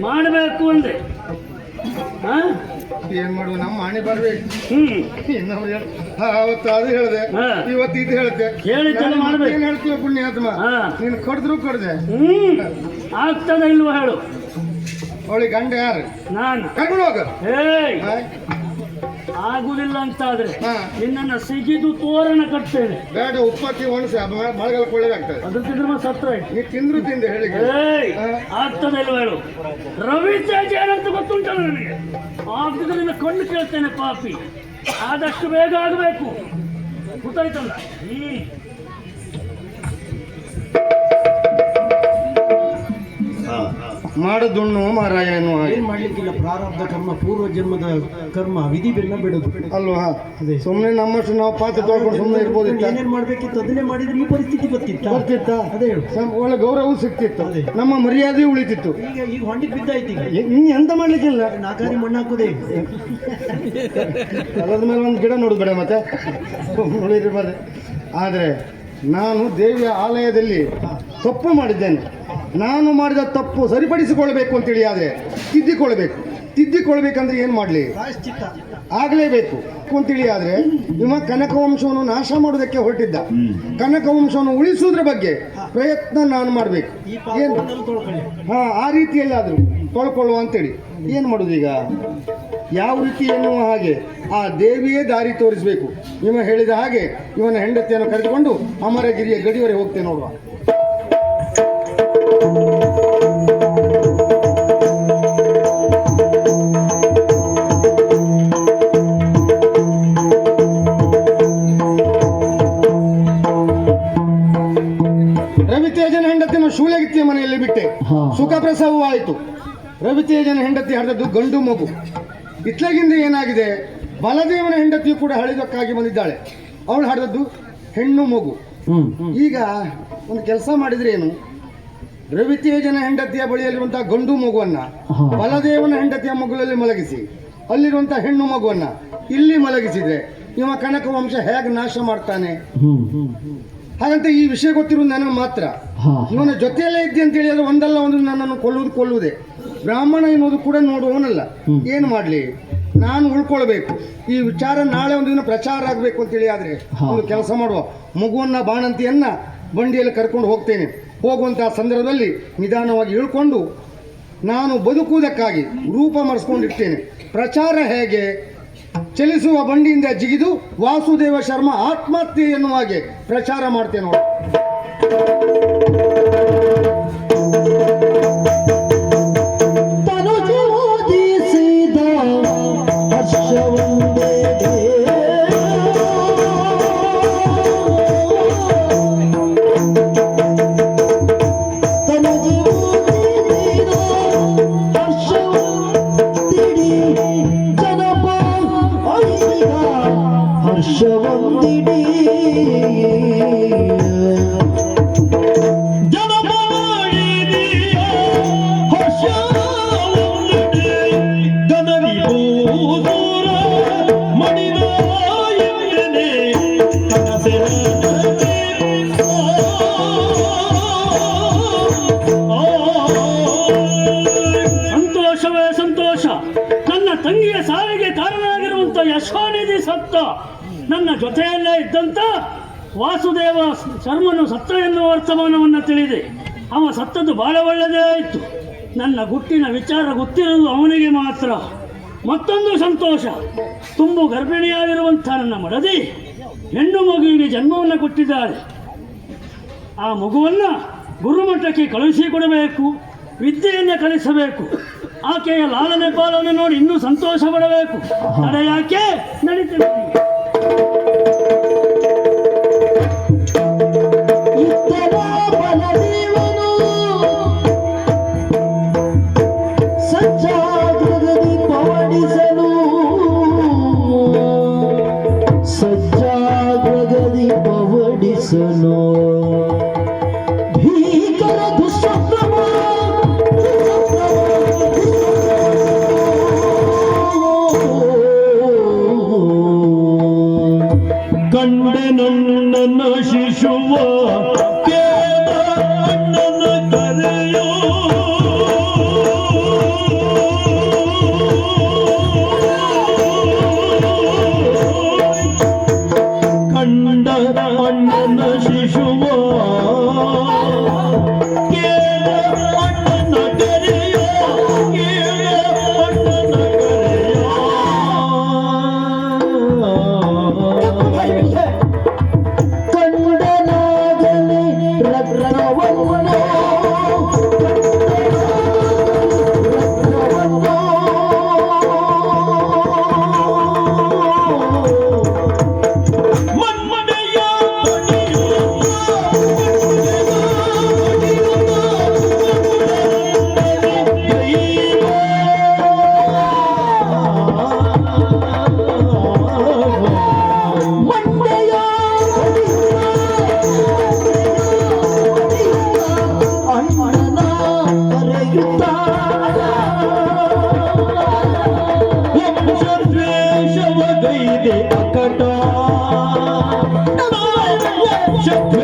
ಮಾಡಬೇಕು ಅಂದೆ. ಏನ್ ಮಾಡುವ ನಮ್ಮ ಹಣೆ ಬರ್ಬೇಕು. ಇನ್ನೊಬ್ರು ಅವತ್ತು ಅದು ಹೇಳಿದೆ, ಇವತ್ತು ಇದು ಹೇಳ್ದೆ. ಏನ್ ಹೇಳ್ತೀವ ಪುಣ್ಯಾತ್ಮ, ನೀನು ಕೊಡಿದ್ರು ಕೊಡದೆ ಆಗ್ತದ ಇಲ್ವಾ ಹೇಳು. ಅವಳಿಗೆ ಗಂಡ ಯಾರು? ನಾನು. ಕರ್ಕೊಂಡು ಹೋಗ. ಆಗುದಿಲ್ಲ ಅಂತಾದ್ರೆ ನಿನ್ನನ್ನು ಸಿಗಿದು ತೋರಣ ಕಟ್ತೇನೆ. ಬೇಡ, ಉಪ್ಪತ್ತಿ ಒಣಸಿ ಮಳೆಗಾಲ ಒಳ್ಳೇದಾಗ್ತದೆ. ಅದ್ರ ತಿಂದ್ರೆ ಸತ್ರ ನೀ ತಿಂದ್ರು ತಿಂದೆ ಹೇಳಿ. ಆಗ್ತದೆ ಇಲ್ವ ಹೇಳು. ರವಿ ತೇಜ ಏನಂತ ಗೊತ್ತುಂಟಲ್ಲ ನನಗೆ. ಆಗ್ತದೆ ನಿನ್ನ ಕಣ್ಣು ಕೇಳ್ತೇನೆ ಪಾಪಿ. ಆದಷ್ಟು ಬೇಗ ಆಗಬೇಕು, ಗೊತ್ತಾಯ್ತಲ್ಲ. ಮಾಡದುಣ್ಣು ಮಾರಾಯ ಎನ್ನುವ ಏನ್ ಮಾಡ್ಲಿಕ್ಕಿಲ್ಲ. ಪ್ರಾರಬ್ಧ ಕರ್ಮ, ಪೂರ್ವ ಜನ್ಮದ ಕರ್ಮ, ವಿಧಿ ಬೆನ್ನ ಬಿಡೋದು ಅಲ್ವಾ. ಅದೇ ಸುಮ್ಮನೆ ನಮ್ಮಷ್ಟು ನಾವು ಪಾತ್ರ ತೊಳ್ಕೊಂಡು ಸುಮ್ಮನೆ ಇರ್ಬೋದಿತ್ತು. ಏನೇನ್ ಮಾಡ್ಬೇಕಿತ್ತು ಅದನ್ನೇ ಮಾಡಿದ್ರೆ ಈ ಪರಿಸ್ಥಿತಿ ಬರ್ತಿತ್ತ. ಅದೇ ಒಳ್ಳೆ ಗೌರವ ಸಿಕ್ತಿತ್ತು, ನಮ್ಮ ಮರ್ಯಾದೆ ಉಳಿತಿತ್ತು. ಈಗ ಹೊಂಡಿಗೆ ಬಿದ್ದಾಯ್ತು. ಈಗ ನೀ ಎಂತ ಮಾಡ್ಲಿಕ್ಕಿಲ್ಲ. ನಾಕಾರಿ ಮಣ್ಣು ಹಾಕೋದೇ. ಅದ್ರ ಮೇಲೆ ಒಂದು ಗಿಡ ನೋಡುದು ಬೇಡ ಮತ್ತೆ ಉಳಿರಿ ಬರ್ರಿ. ಆದರೆ ನಾನು ದೇವಿಯ ಆಲಯದಲ್ಲಿ ತಪ್ಪು ಮಾಡಿದ್ದೇನೆ. ನಾನು ಮಾಡಿದ ತಪ್ಪು ಸರಿಪಡಿಸಿಕೊಳ್ಬೇಕು ಅಂತೇಳಿ ಆದರೆ ತಿದ್ದಿಕೊಳ್ಬೇಕಂದ್ರೆ ಏನು ಮಾಡಲಿ, ಆಗಲೇಬೇಕು ಅಂತೇಳಿ. ಆದರೆ ಇವ ಕನಕವಂಶವನ್ನು ನಾಶ ಮಾಡೋದಕ್ಕೆ ಹೊರಟಿದ್ದ. ಕನಕವಂಶವನ್ನು ಉಳಿಸೋದ್ರ ಬಗ್ಗೆ ಪ್ರಯತ್ನ ನಾನು ಮಾಡಬೇಕು. ಏನು ಆ ರೀತಿಯಲ್ಲಾದರೂ ತೊಳ್ಕೊಳ್ಳುವ ಅಂತೇಳಿ ಏನು ಮಾಡೋದು ಈಗ. ಯಾವ ರೀತಿ ಎನ್ನುವ ಹಾಗೆ ಆ ದೇವಿಯೇ ದಾರಿ ತೋರಿಸಬೇಕು. ಇವ ಹೇಳಿದ ಹಾಗೆ ಇವನ ಹೆಂಡತಿಯನ್ನು ಕರೆದುಕೊಂಡು ಅಮರಗಿರಿಯ ಗಡಿವರೆ ಹೋಗ್ತೇನೆ ನೋಡುವ. ರವಿತೇಜನ ಹೆಂಡತಿನ ಶೂಲಗಿತ್ತಿಯ ಮನೆಯಲ್ಲಿ ಬಿಟ್ಟೆ. ಸುಖ ಪ್ರಸವವಾಯಿತು. ರವಿತೇಜನ ಹೆಂಡತಿ ಹರಿದದ್ದು ಗಂಡು ಮಗು. ಇತ್ಲಗಿಂದ ಏನಾಗಿದೆ, ಬಲದೇವನ ಹೆಂಡತಿಯು ಕೂಡ ಹಳಿದಕ್ಕಾಗಿ ಬಂದಿದ್ದಾಳೆ. ಅವಳು ಹರಿದದ್ದು ಹೆಣ್ಣು ಮಗು. ಈಗ ಒಂದು ಕೆಲಸ ಮಾಡಿದ್ರೆ ಏನು, ರವಿತೇಜನ ಹೆಂಡತಿಯ ಬಳಿಯಲ್ಲಿರುವಂತಹ ಗಂಡು ಮಗುವನ್ನ ಬಲದೇವನ ಹೆಂಡತಿಯ ಮಗುವಲ್ಲಿ ಮಲಗಿಸಿ, ಅಲ್ಲಿರುವಂತಹ ಹೆಣ್ಣು ಮಗುವನ್ನ ಇಲ್ಲಿ ಮಲಗಿಸಿದ್ರೆ ಇವ ಕನಕ ವಂಶ ಹೇಗೆ ನಾಶ ಮಾಡ್ತಾನೆ. ಹಾಗಂತ ಈ ವಿಷಯ ಗೊತ್ತಿರುವುದು ನನಗೆ ಮಾತ್ರ. ಇವನ ಜೊತೆಯಲ್ಲೇ ಇದ್ದೆ ಅಂತ ಹೇಳಿದ್ರೆ ಒಂದಲ್ಲ ಒಂದು ನನ್ನನ್ನು ಕೊಲ್ಲುವುದೇ. ಬ್ರಾಹ್ಮಣ ಎನ್ನುವುದು ಕೂಡ ನೋಡುವವನಲ್ಲ. ಏನು ಮಾಡಲಿ, ನಾನು ಉಳ್ಕೊಳ್ಬೇಕು. ಈ ವಿಚಾರ ನಾಳೆ ಒಂದು ದಿನ ಪ್ರಚಾರ ಆಗಬೇಕು ಅಂತೇಳಿ ಆದರೆ ಒಂದು ಕೆಲಸ ಮಾಡುವ, ಮಗುವನ್ನ ಬಾಣಂತಿಯನ್ನ ಬಂಡಿಯಲ್ಲಿ ಕರ್ಕೊಂಡು ಹೋಗ್ತೇನೆ. ಹೋಗುವಂತಹ ಸಂದರ್ಭದಲ್ಲಿ ನಿಧಾನವಾಗಿ ಇಳ್ಕೊಂಡು ನಾನು ಬದುಕುವುದಕ್ಕಾಗಿ ರೂಪ ಮರೆಸ್ಕೊಂಡಿರ್ತೇನೆ. ಪ್ರಚಾರ ಹೇಗೆ, ಚಲಿಸುವ ಬಂಡಿಯಿಂದ ಜಿಗಿದು ವಾಸುದೇವ ಶರ್ಮ ಆತ್ಮಹತ್ಯೆ ಎನ್ನುವ ಹಾಗೆ ಪ್ರಚಾರ ಮಾಡ್ತೇನೆ ನೋಡಿ. ಯಶೋನಿಧಿ ಸತ್ತ. ನನ್ನ ಜೊತೆಯಲ್ಲೇ ಇದ್ದಂತ ವಾಸುದೇವ ಶರ್ಮನು ಸತ್ತ ಎನ್ನುವ ವರ್ತಮಾನವನ್ನು ತಿಳಿದೆ. ಅವ ಸತ್ತದ್ದು ಬಹಳ ಒಳ್ಳೆಯದೇ ಆಯಿತು. ನನ್ನ ಗುಟ್ಟಿನ ವಿಚಾರ ಗೊತ್ತಿರೋದು ಅವನಿಗೆ ಮಾತ್ರ. ಮತ್ತೊಂದು ಸಂತೋಷ, ತುಂಬು ಗರ್ಭಿಣಿಯಾಗಿರುವಂಥ ನನ್ನ ಮಡದಿ ಹೆಣ್ಣು ಮಗುವಿಗೆ ಜನ್ಮವನ್ನು ಕೊಟ್ಟಿದ್ದಾಳೆ. ಆ ಮಗುವನ್ನು ಗುರುಮಠಕ್ಕೆ ಕಳುಹಿಸಿಕೊಡಬೇಕು, ವಿದ್ಯೆಯನ್ನು ಕಲಿಸಬೇಕು. ಆಕೆಯ ಲಾಲನೆ ಪಾಲನೆ ನೋಡಿ ಇನ್ನೂ ಸಂತೋಷ ಪಡಬೇಕು. ತಡೆ ಯಾಕೆ, ನಡೀತದೆ. ಸಜ್ಜಾಗ್ರಗದಿ ಪವಡಿಸಲು ಭೀಕರ ದುಷ್ಟಪ್ರಭ ಶತ್ರು